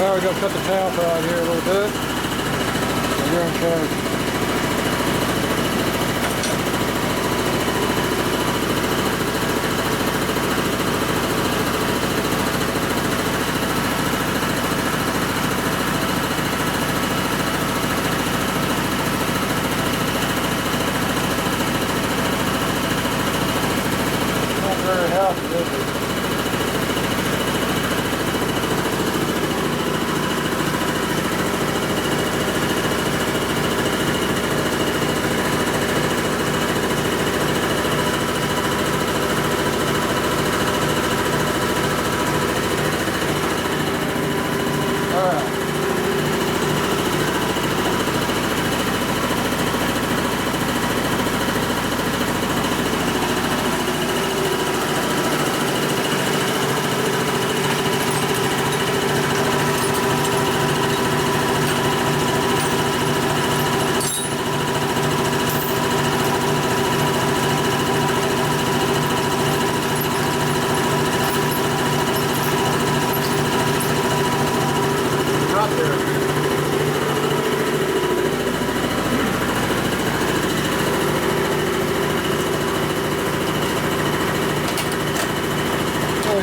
Now we're going to cut the tap out here a little bit. And you're in charge. Not very healthy, is it?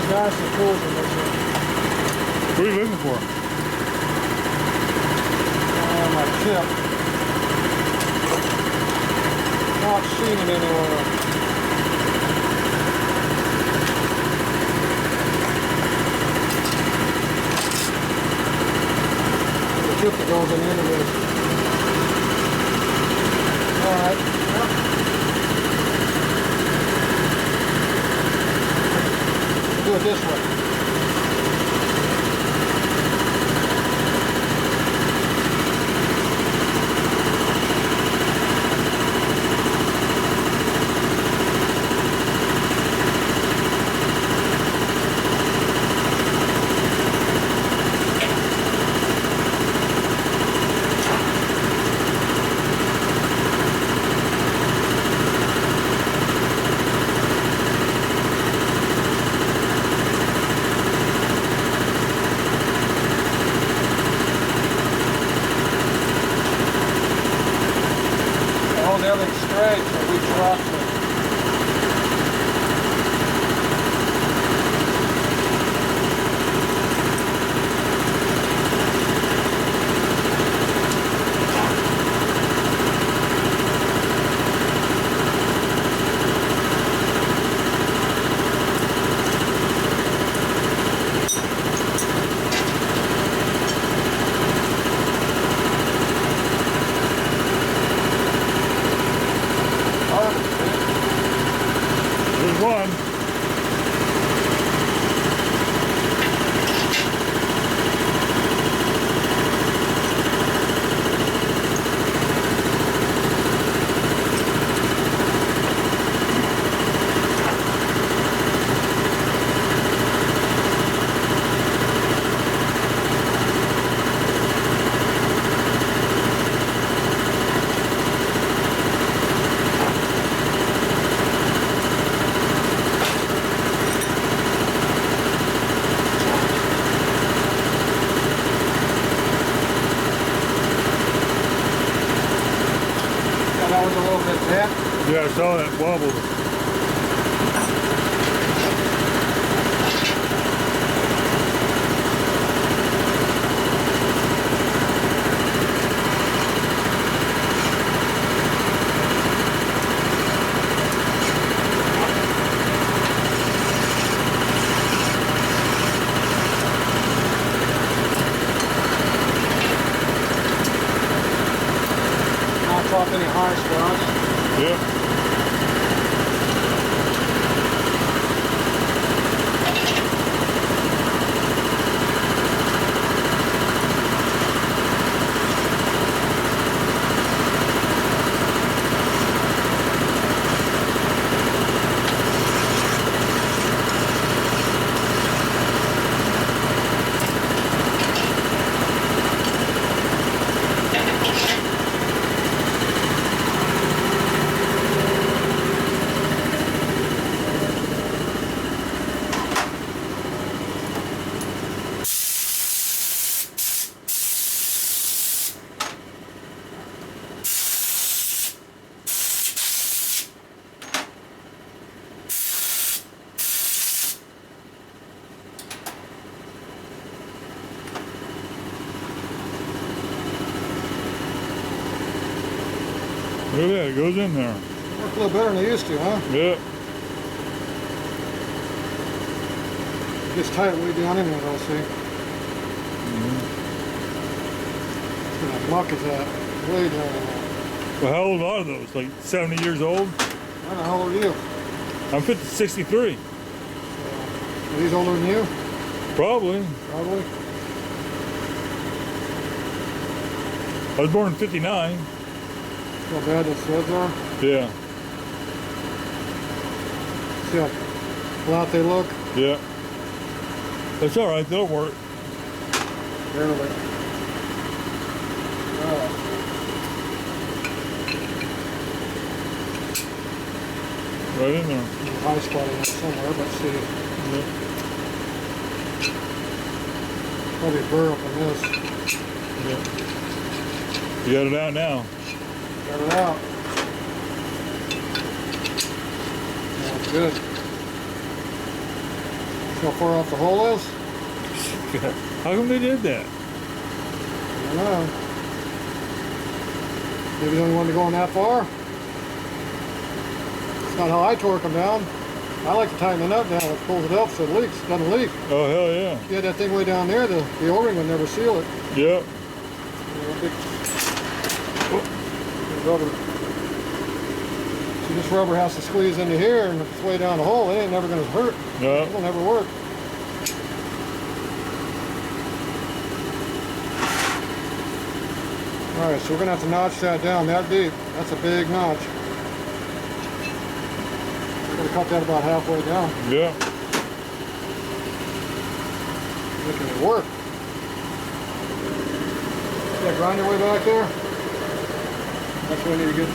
Nice and cool in this one. What are you looking for? My tip. Not seeing it anywhere. The tip that goes in the end of this. Alright. Do it this way. Everything's straight, so we trust it. One. That was a little bit bent. Yeah, I saw that wobble. Off any high spots. Yep. Look at that, it goes in there. Work a little better than they used to, huh? Yeah. It gets tight way down in there, though, see? That muck is way down in there. Well, how old are those? Like 70 years old? I don't know, how old are you? I'm 63. Are these older than you? Probably. Probably. I was born in 59. How bad the sleds are? Yeah. See how flat they look? Yeah. That's all right. They'll work. Barely. Right in there. High spot in there somewhere, but see. Yeah. Probably a burr up in this. Yeah. You got it out now. Got it out. That's good. See how far off the hole is? How come they did that? I don't know. Maybe the only one to go on that far. It's not how I torque them down. I like to tighten the nut down. It pulls it up so it leaks. It doesn't leak. Oh, hell yeah. If you had that thing way down there, the O-ring would never seal it. Yeah. Big rubber. See, this rubber has to squeeze into here, and if it's way down the hole, it ain't never going to hurt. No. It'll never work. Alright, so we're going to have to notch that down that deep. That's a big notch. We're going to cut that about halfway down. Yeah. Making it work. Yeah, grind your way back there. That's what we need to get to.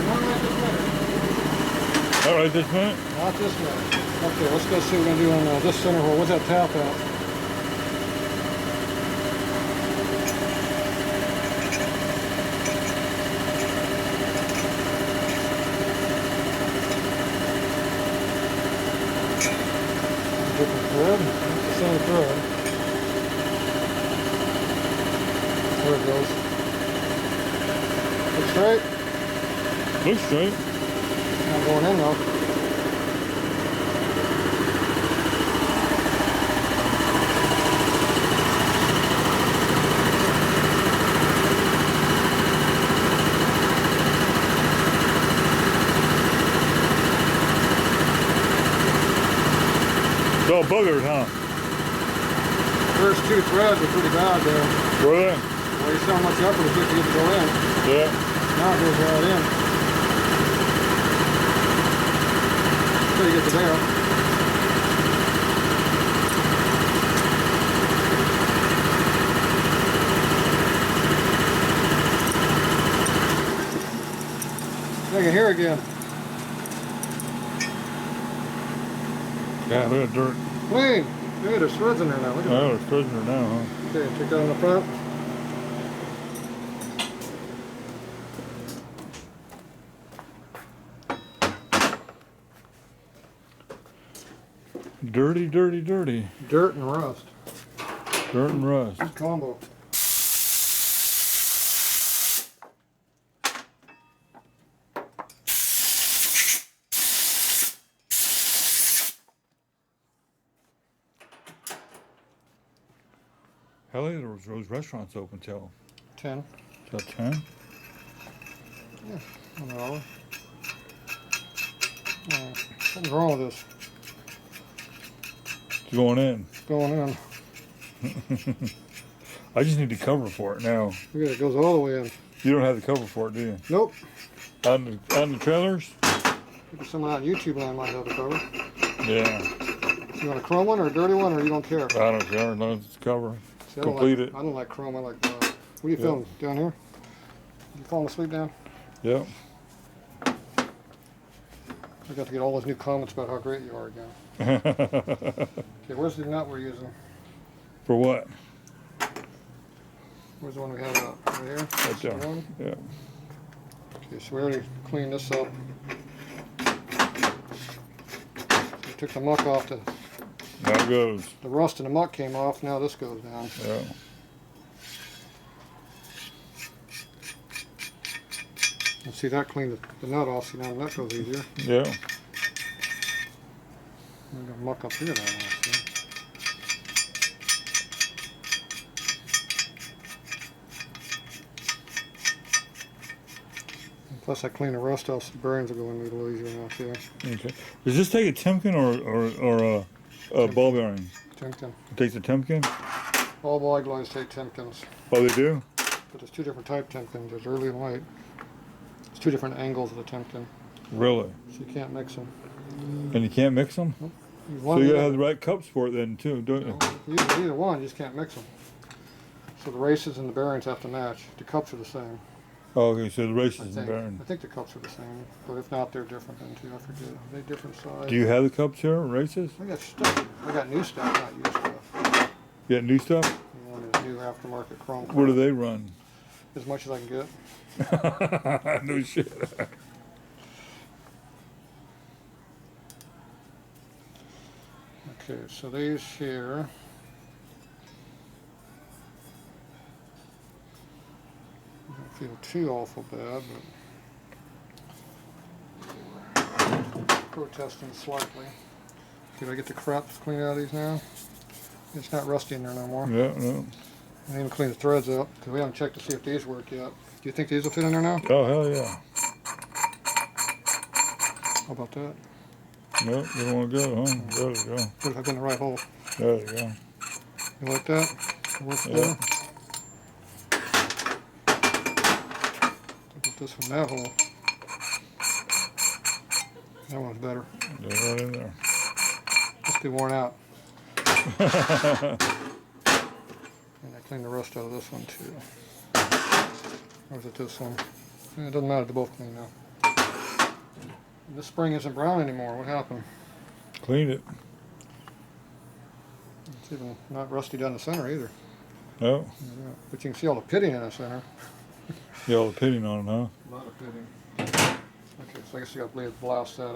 Not right this minute. All right, this minute? Not this minute. Okay, let's go see what we're going to do on this center hole. What's that tap at? Different thread. It's the same thread. There it goes. Look straight. Looks straight. Not going in though. It's all buggered, huh? First two threads are pretty bad there. Were they? Well, you see how much effort it took to get to go in. Yeah. Now it goes right in. Until you get to there. Look at here again. Yeah, look at dirt. Clean. Hey, there's threads in there now. Look at that. Oh, it's prisoner now, huh? Okay, check that on the front. Dirty, dirty, dirty. Dirt and rust. Dirt and rust. Good combo. How late are those restaurants open till? 10. Till 10? Yeah, 1 hour. Something's wrong with this. It's going in. It's going in. I just need the cover for it now. Look at it, goes all the way in. You don't have the cover for it, do you? Nope. On the trailers? Maybe someone out in YouTube land might have the cover. Yeah. You want a chrome one or a dirty one, or you don't care? I don't care, as long as it's cover. See, Complete it. I don't like chrome, I like black. What are you filming? Down here? You falling asleep down? Yep. I got to get all those new comments about how great you are again. Okay, where's the nut we're using? For what? Where's the one we have out? Right here? Right there. One? Yeah. Okay, so we already cleaned this up. We took the muck off, the Now it goes. rust and the muck came off, now this goes down. Yeah. And see, that cleaned the nut off. See, now the nut goes easier. Yeah. I'm gonna muck up here now. See. And plus, I clean the rust off, so the bearings will go in a little easier now too. Okay. Does this take a Timken or a ball bearing? Timken. It takes a Timken? All ball gliders take Timkens, Oh, they do? but there's two different type Timkens. There's early and late. There's two different angles of the Timken, Really? so you can't mix them. And you can't mix them? So you gotta have the right cups for it then too, don't you? Either one, you just can't mix them. So the races and the bearings have to match. The cups are the same. Oh, okay, so the I races and think. bearing. I think the cups are the same, but if not, they're different then too. I forget. Are they different size? Do you have the cups here, races? I got stuff. I got new stuff, not used stuff. You got new stuff? You know, there's new aftermarket chrome. Where do they run? As much as I can get. No shit. Okay, so these here. I don't feel too awful bad, but protesting slightly. Did I get the craps cleaned out of these now? It's not rusty in there no more. Yeah, no. I even cleaned the threads up because we haven't checked to see if these work yet. Do you think these will fit in there now? Oh, hell yeah. How about that? No, they don't want to go, huh? There you go. What if I've been in the right hole? There you go. You like that? It works Yeah. better? Put this one in that hole. That one's better. They're right in there. Must be worn out. And I cleaned the rust out of this one too. Or is it this one? It doesn't matter, they're both clean now. And this spring isn't brown anymore. What happened? Clean it. It's even not rusty down the center either. No. Yeah. But you can see all the pitting in the center. You all the pitting on it, huh? A lot of pitting. Okay, so I guess you got to blast that out.